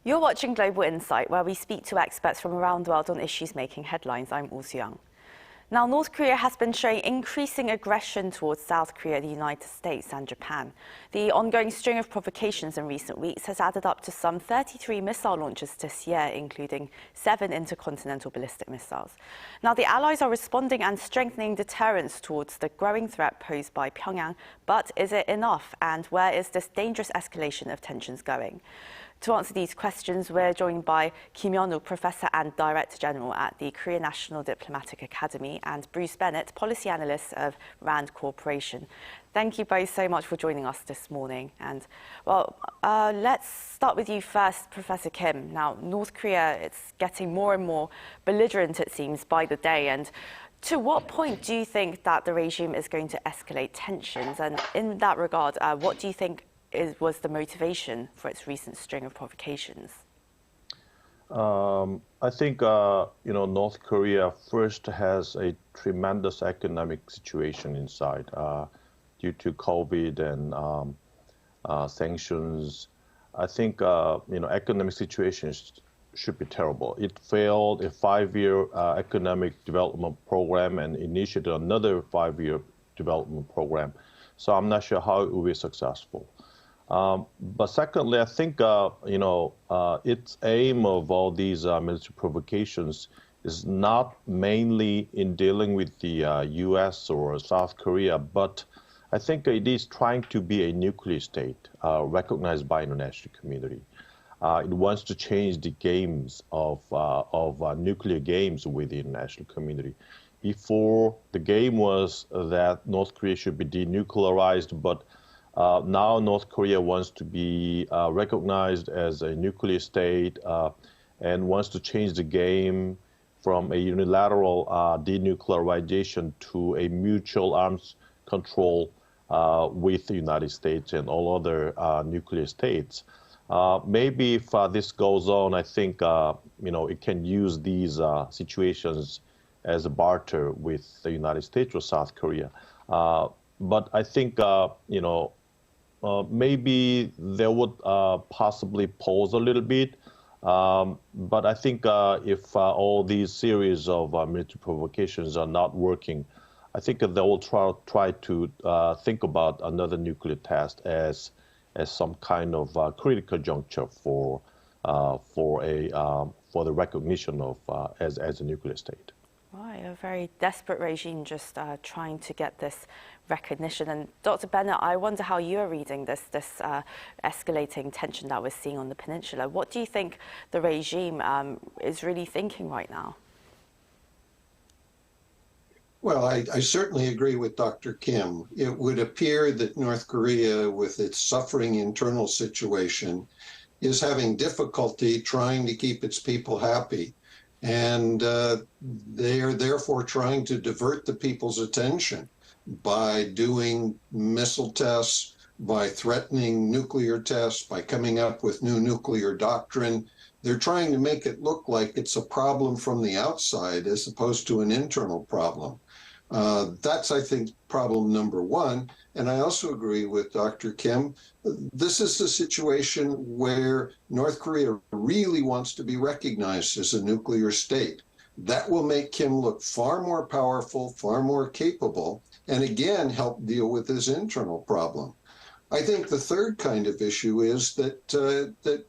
You're watching Global Insight, where we speak to experts from around the world on issues making headlines. I'm Young. Now, North Korea has been showing increasing aggression towards South Korea, the United States and Japan. The ongoing string of provocations in recent weeks has added up to some 33 missile launches this year, including 7 intercontinental ballistic missiles. Now, the Allies are responding and strengthening deterrence towards the growing threat posed by Pyongyang. But is it enough? And where is this dangerous escalation of tensions going? To answer these questions, we're joined by Kim Hyun-wook, Professor and Director General at the Korea National Diplomatic Academy, and Bruce Bennett, Policy Analyst of RAND Corporation. Thank you both so much for joining us this morning. And, well, let's start with you first, Professor Kim. Now, North Korea, it's getting more and more belligerent, it seems, by the day. And to what point do you think that the regime is going to escalate tensions? And in that regard, what do you think was the motivation for its recent string of provocations? I think, North Korea first has a tremendous economic situation inside due to COVID and sanctions. I think, economic situations should be terrible. It failed a 5-year economic development program and initiated another 5-year development program. So I'm not sure how it will be successful. But secondly, I think, its aim of all these military provocations is not mainly in dealing with the U.S. or South Korea, but I think it is trying to be a nuclear state recognized by the international community. It wants to change the games of nuclear games with the international community. Before, the game was that North Korea should be denuclearized, but now North Korea wants to be recognized as a nuclear state and wants to change the game from a unilateral denuclearization to a mutual arms control with the United States and all other nuclear states. Maybe if this goes on, I think it can use these situations as a barter with the United States or South Korea. But I think maybe they would possibly pause a little bit. But I think if all these series of military provocations are not working, I think they will try to think about another nuclear test as some kind of critical juncture for the recognition of as a nuclear state. Right, a very desperate regime just trying to get this recognition. And Dr. Bennett, I wonder how you are reading this escalating tension that we're seeing on the peninsula. What do you think the regime is really thinking right now? Well, I certainly agree with Dr. Kim. It would appear that North Korea, with its suffering internal situation, is having difficulty trying to keep its people happy. And they are therefore trying to divert the people's attention by doing missile tests, by threatening nuclear tests, by coming up with new nuclear doctrine. They're trying to make it look like it's a problem from the outside as opposed to an internal problem. That's, I think, problem number one. And I also agree with Dr. Kim. This is a situation where North Korea really wants to be recognized as a nuclear state. That will make Kim look far more powerful, far more capable, and again, help deal with his internal problem. I think the third kind of issue is that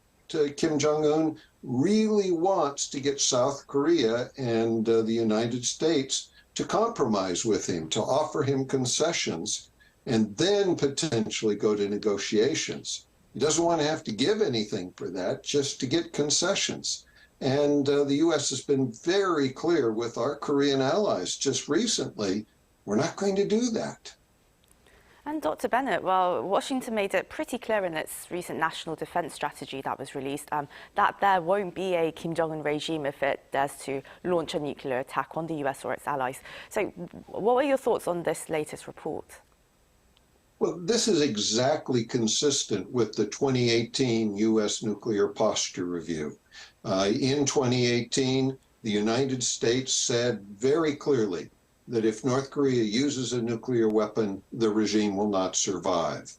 Kim Jong-un really wants to get South Korea and the United States to compromise with him, to offer him concessions, and then potentially go to negotiations. He doesn't want to have to give anything for that, just to get concessions. And the U.S. has been very clear with our Korean allies just recently, we're not going to do that. And Dr. Bennett, well, Washington made it pretty clear in its recent national defense strategy that was released that there won't be a Kim Jong-un regime if it dares to launch a nuclear attack on the US or its allies. So what were your thoughts on this latest report? Well, this is exactly consistent with the 2018 U.S. Nuclear Posture Review. In 2018, the United States said very clearly that if North Korea uses a nuclear weapon, the regime will not survive.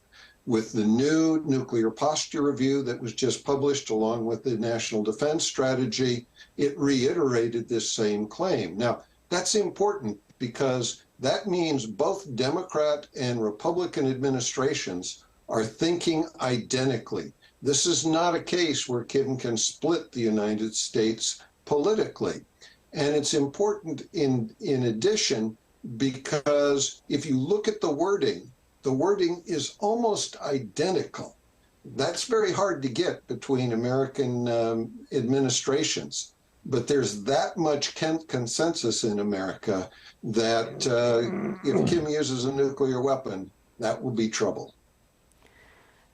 with the new nuclear posture review that was just published along with the national defense strategy, it reiterated this same claim. Now, that's important because that means both Democrat and Republican administrations are thinking identically. This is not a case where Kim can split the United States politically. And it's important in addition, because if you look at the wording is almost identical. That's very hard to get between American administrations. But there's that much consensus in America that if Kim uses a nuclear weapon, that will be trouble.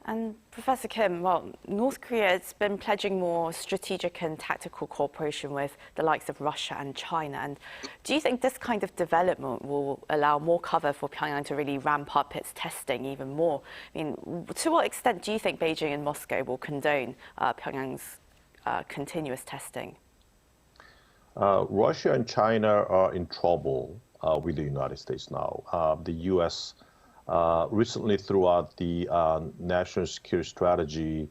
And Professor Kim, well, North Korea has been pledging more strategic and tactical cooperation with the likes of Russia and China. And do you think this kind of development will allow more cover for Pyongyang to really ramp up its testing even more? I mean, to what extent do you think Beijing and Moscow will condone Pyongyang's continuous testing? Russia and China are in trouble with the United States now. The U.S. Recently, throughout the national security strategy,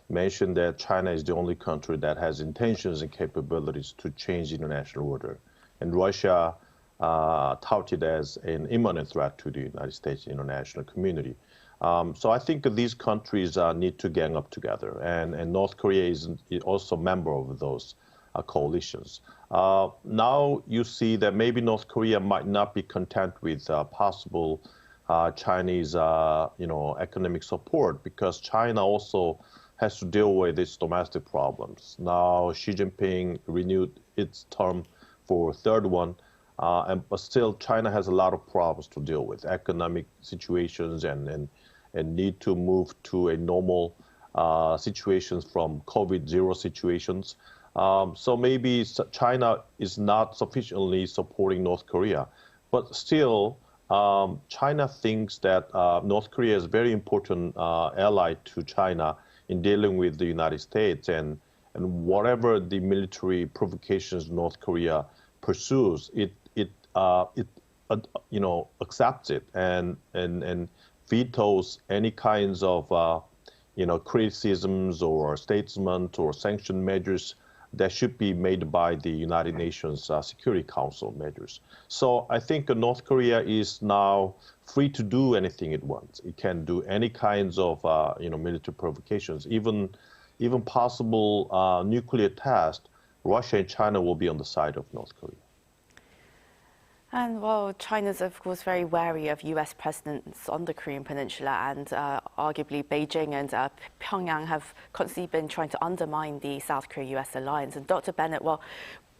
mentioned that China is the only country that has intentions and capabilities to change the international order. And Russia touted as an imminent threat to the United States international community. So I think these countries need to gang up together. And North Korea is also a member of those coalitions. Now you see that maybe North Korea might not be content with possible Chinese, economic support, because China also has to deal with its domestic problems. Now Xi Jinping renewed its term for a third one, but still China has a lot of problems to deal with, economic situations and need to move to a normal situations from COVID-0 situations. So maybe China is not sufficiently supporting North Korea, but still China thinks that North Korea is a very important ally to China in dealing with the United States, and whatever the military provocations North Korea pursues, it accepts it and vetoes any kinds of criticisms or statements or sanction measures that should be made by the United Nations Security Council measures. So I think North Korea is now free to do anything it wants. It can do any kinds of military provocations, even possible nuclear test. Russia and China will be on the side of North Korea. And well, China's of course very wary of US presence on the Korean Peninsula, and arguably Beijing and Pyongyang have constantly been trying to undermine the South Korea-US alliance. And Dr. Bennett, well,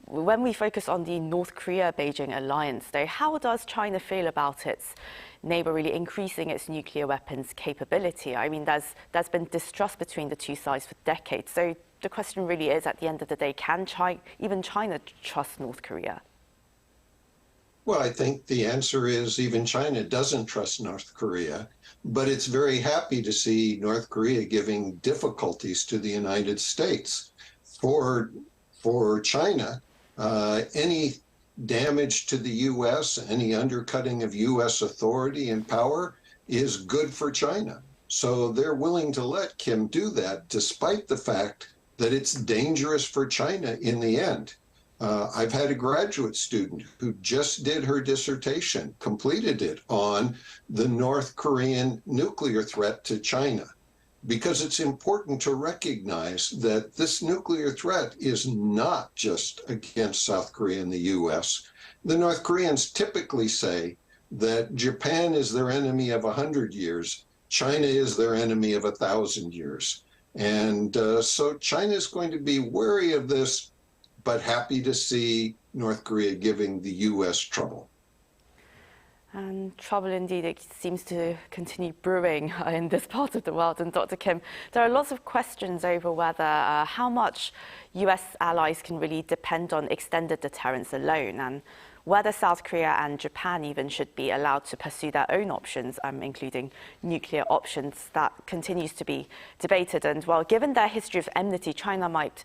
when we focus on the North Korea-Beijing alliance, though, how does China feel about its neighbor really increasing its nuclear weapons capability? I mean, there's been distrust between the two sides for decades. So the question really is, at the end of the day, can even China trust North Korea? Well, I think the answer is even China doesn't trust North Korea, but it's very happy to see North Korea giving difficulties to the United States. For China, any damage to the U.S., any undercutting of U.S. authority and power is good for China. So they're willing to let Kim do that, despite the fact that it's dangerous for China in the end. I've had a graduate student who just did her dissertation, completed it on the North Korean nuclear threat to China, because it's important to recognize that this nuclear threat is not just against South Korea and the U.S. The North Koreans typically say that Japan is their enemy of 100 years, China is their enemy of 1,000 years. And so China is going to be wary of this, but happy to see North Korea giving the U.S. trouble. And trouble indeed, it seems to continue brewing in this part of the world. And Dr. Kim, there are lots of questions over whether how much US allies can really depend on extended deterrence alone, and whether South Korea and Japan even should be allowed to pursue their own options, including nuclear options. That continues to be debated. And well, given their history of enmity, China might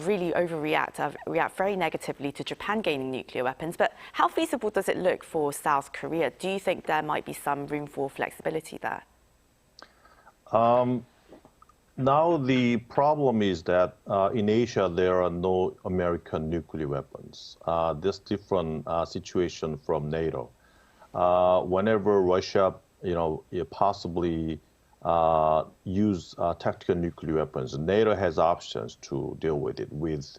really overreact, react very negatively to Japan gaining nuclear weapons. But how feasible does it look for South Korea? Do you think there might be some room for flexibility there? Um, Now the problem is that in Asia there are no American nuclear weapons. This different situation from NATO. Whenever Russia, possibly use tactical nuclear weapons, NATO has options to deal with it with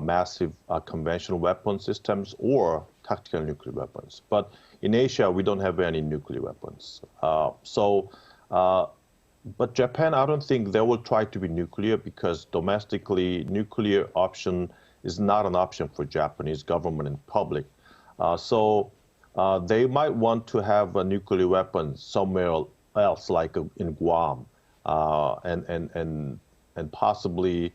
massive conventional weapon systems or tactical nuclear weapons. But in Asia, we don't have any nuclear weapons. But Japan, I don't think they will try to be nuclear because domestically, nuclear option is not an option for Japanese government and public. They might want to have a nuclear weapon somewhere else, like in Guam, and possibly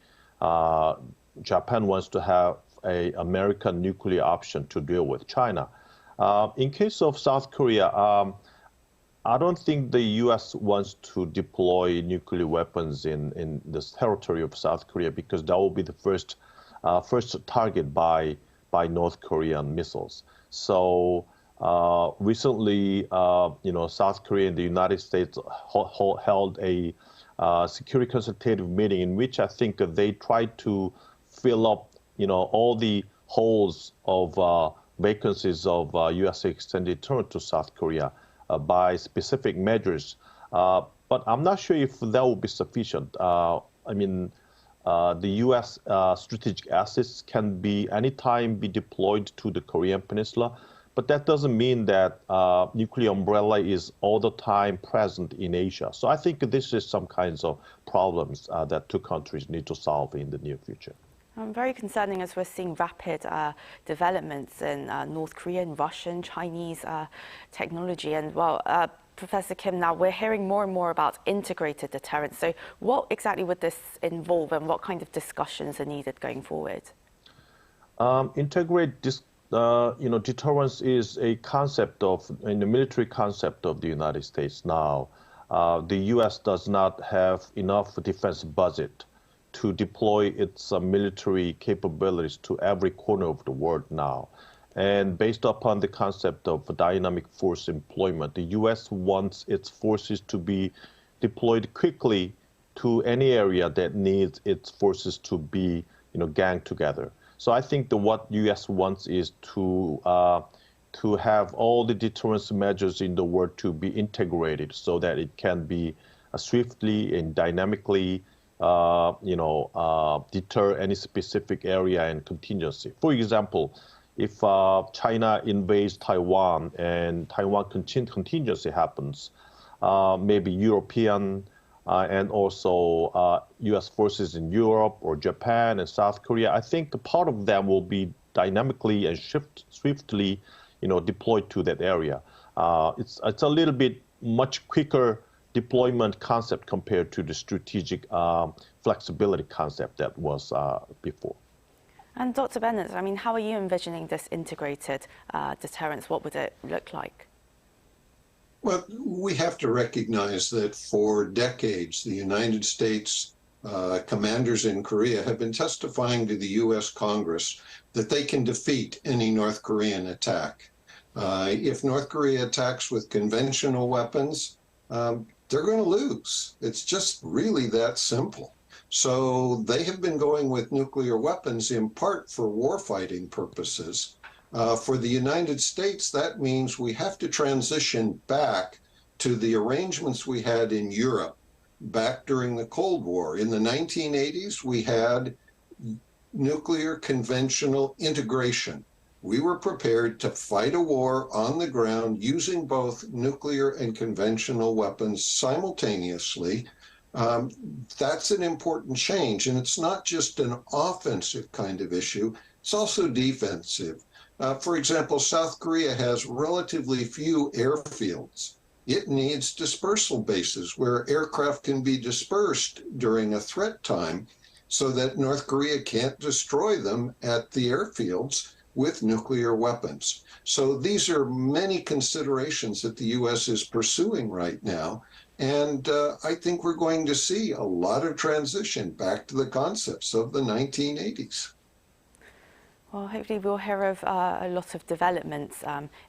Japan wants to have a American nuclear option to deal with China. In case of South Korea, I don't think the U.S. wants to deploy nuclear weapons in this territory of South Korea because that will be the first target by North Korean missiles. So recently, South Korea and the United States held a security consultative meeting in which I think they tried to fill up, all the holes of vacancies of U.S. extended deterrent to South Korea. By specific measures, but I'm not sure if that will be sufficient. The U.S. Strategic assets can be anytime be deployed to the Korean Peninsula, but that doesn't mean that nuclear umbrella is all the time present in Asia. So I think this is some kinds of problems that two countries need to solve in the near future. Very concerning as we're seeing rapid developments in North Korean, Russian, Chinese technology. And Professor Kim, now we're hearing more and more about integrated deterrence. So what exactly would this involve and what kind of discussions are needed going forward? Deterrence is a concept in the military concept of the United States now. The U.S. does not have enough defense budget to deploy its military capabilities to every corner of the world now. And based upon the concept of dynamic force employment, the U.S. wants its forces to be deployed quickly to any area that needs its forces to be, ganged together. So I think what U.S. wants is to have all the deterrence measures in the world to be integrated so that it can be swiftly and dynamically deter any specific area and contingency. For example, if China invades Taiwan and Taiwan contingency happens, maybe European and also U.S. forces in Europe or Japan and South Korea, I think part of them will be dynamically and swiftly, deployed to that area. It's a little bit much quicker deployment concept compared to the strategic flexibility concept that was before. And Dr. Bennett, how are you envisioning this integrated deterrence? What would it look like? Well, we have to recognize that for decades, the United States commanders in Korea have been testifying to the U.S. Congress that they can defeat any North Korean attack. If North Korea attacks with conventional weapons, they're going to lose. It's just really that simple. So they have been going with nuclear weapons in part for warfighting purposes. For the United States, that means we have to transition back to the arrangements we had in Europe back during the Cold War. In the 1980s, we had nuclear conventional integration. We were prepared to fight a war on the ground using both nuclear and conventional weapons simultaneously. That's an important change, and it's not just an offensive kind of issue, it's also defensive. For example, South Korea has relatively few airfields. It needs dispersal bases where aircraft can be dispersed during a threat time so that North Korea can't destroy them at the airfields with nuclear weapons. So these are many considerations that the U.S. is pursuing right now. And I think we're going to see a lot of transition back to the concepts of the 1980s. Well, hopefully we'll hear of a lot of developments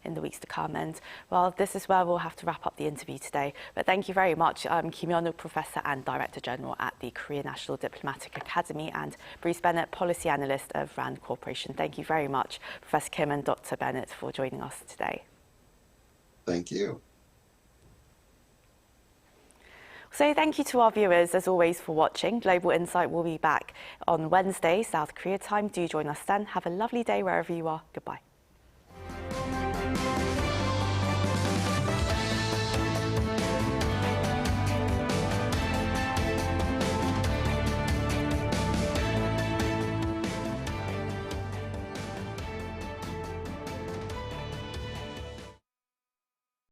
in the weeks to come. And, well, this is where we'll have to wrap up the interview today. But thank you very much, Kim Jong-un, Professor and Director General at the Korea National Diplomatic Academy, and Bruce Bennett, Policy Analyst of RAND Corporation. Thank you very much, Professor Kim and Dr. Bennett, for joining us today. Thank you. So thank you to our viewers, as always, for watching. Global Insight will be back on Wednesday, South Korea time. Do join us then. Have a lovely day wherever you are. Goodbye.